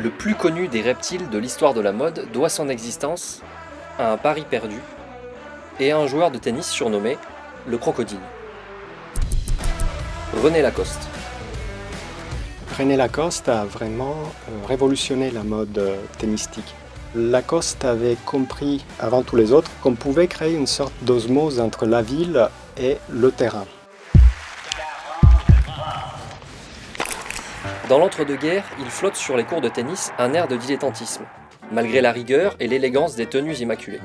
Le plus connu des reptiles de l'histoire de la mode doit son existence à un pari perdu et à un joueur de tennis surnommé le crocodile. René Lacoste. René Lacoste a vraiment révolutionné la mode tennistique. Lacoste avait compris, avant tous les autres, qu'on pouvait créer une sorte d'osmose entre la ville et le terrain. Dans l'entre-deux-guerres, il flotte sur les cours de tennis un air de dilettantisme, malgré la rigueur et l'élégance des tenues immaculées.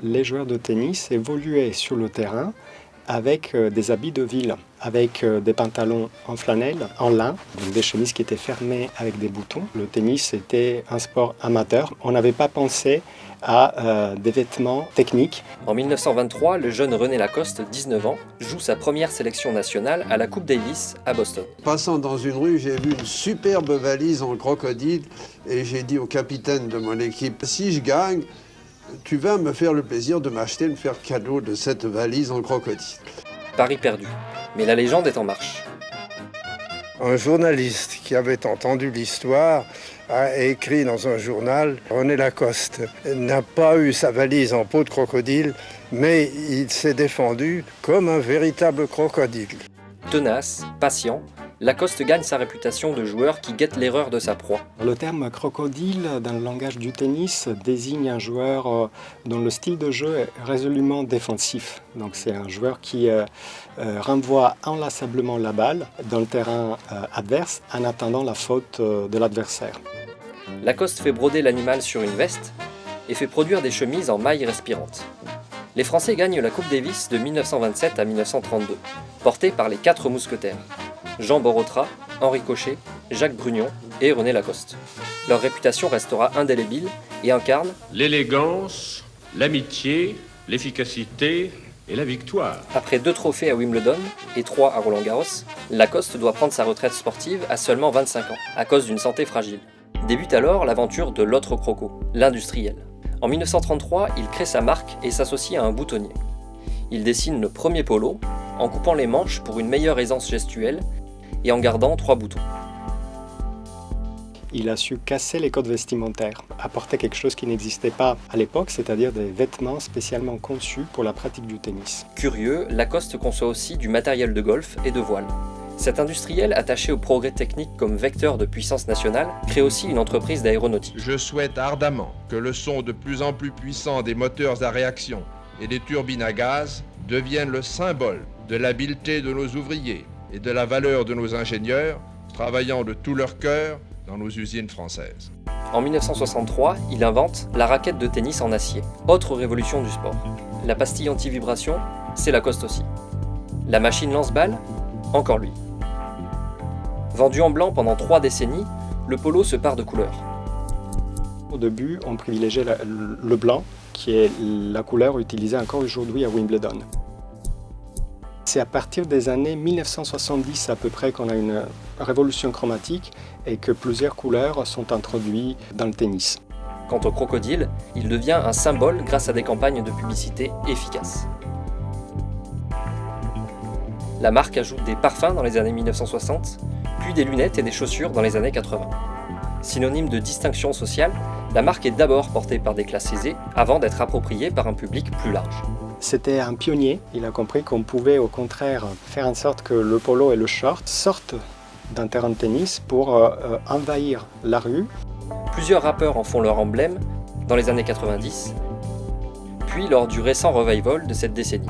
Les joueurs de tennis évoluaient sur le terrain avec des habits de ville, avec des pantalons en flanelle, en lin, donc des chemises qui étaient fermées avec des boutons. Le tennis était un sport amateur. On n'avait pas pensé à des vêtements techniques. En 1923, le jeune René Lacoste, 19 ans, joue sa première sélection nationale à la Coupe Davis à Boston. Passant dans une rue, j'ai vu une superbe valise en crocodile et j'ai dit au capitaine de mon équipe, si je gagne, tu vas me faire le plaisir de me faire cadeau de cette valise en crocodile. Pari perdu, mais la légende est en marche. Un journaliste qui avait entendu l'histoire a écrit dans un journal « René Lacoste n'a pas eu sa valise en peau de crocodile, mais il s'est défendu comme un véritable crocodile. » Tenace, patient, Lacoste gagne sa réputation de joueur qui guette l'erreur de sa proie. Le terme crocodile, dans le langage du tennis, désigne un joueur dont le style de jeu est résolument défensif. Donc c'est un joueur qui renvoie inlassablement la balle dans le terrain adverse en attendant la faute de l'adversaire. Lacoste fait broder l'animal sur une veste et fait produire des chemises en mailles respirantes. Les Français gagnent la Coupe Davis de 1927 à 1932, portée par les 4 mousquetaires. Jean Borotra, Henri Cochet, Jacques Brugnon et René Lacoste. Leur réputation restera indélébile et incarne l'élégance, l'amitié, l'efficacité et la victoire. Après 2 trophées à Wimbledon et 3 à Roland-Garros, Lacoste doit prendre sa retraite sportive à seulement 25 ans, à cause d'une santé fragile. Débute alors l'aventure de l'autre croco, l'industriel. En 1933, il crée sa marque et s'associe à un boutonnier. Il dessine le premier polo, en coupant les manches pour une meilleure aisance gestuelle et en gardant 3 boutons. Il a su casser les codes vestimentaires, apporter quelque chose qui n'existait pas à l'époque, c'est-à-dire des vêtements spécialement conçus pour la pratique du tennis. Curieux, Lacoste conçoit aussi du matériel de golf et de voile. Cet industriel, attaché au progrès technique comme vecteur de puissance nationale, crée aussi une entreprise d'aéronautique. Je souhaite ardemment que le son de plus en plus puissant des moteurs à réaction et des turbines à gaz devienne le symbole de l'habileté de nos ouvriers et de la valeur de nos ingénieurs, travaillant de tout leur cœur dans nos usines françaises. En 1963, il invente la raquette de tennis en acier, autre révolution du sport. La pastille anti-vibration, c'est Lacoste aussi. La machine lance-balle, encore lui. Vendu en blanc pendant 3 décennies, le polo se pare de couleurs. Au début, on privilégiait le blanc, qui est la couleur utilisée encore aujourd'hui à Wimbledon. C'est à partir des années 1970 à peu près qu'on a une révolution chromatique et que plusieurs couleurs sont introduites dans le tennis. Quant au crocodile, il devient un symbole grâce à des campagnes de publicité efficaces. La marque ajoute des parfums dans les années 1960, puis des lunettes et des chaussures dans les années 80. Synonyme de distinction sociale, la marque est d'abord portée par des classes aisées avant d'être appropriée par un public plus large. C'était un pionnier, il a compris qu'on pouvait au contraire faire en sorte que le polo et le short sortent d'un terrain de tennis pour envahir la rue. Plusieurs rappeurs en font leur emblème dans les années 90, puis lors du récent revival de cette décennie.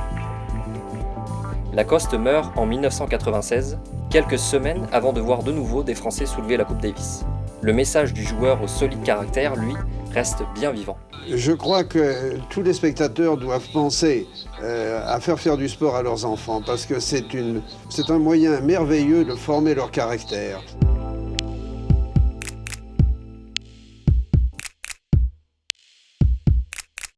Lacoste meurt en 1996, quelques semaines avant de voir de nouveau des Français soulever la Coupe Davis. Le message du joueur au solide caractère, lui, reste bien vivant. Je crois que tous les spectateurs doivent penser à faire du sport à leurs enfants parce que c'est un moyen merveilleux de former leur caractère.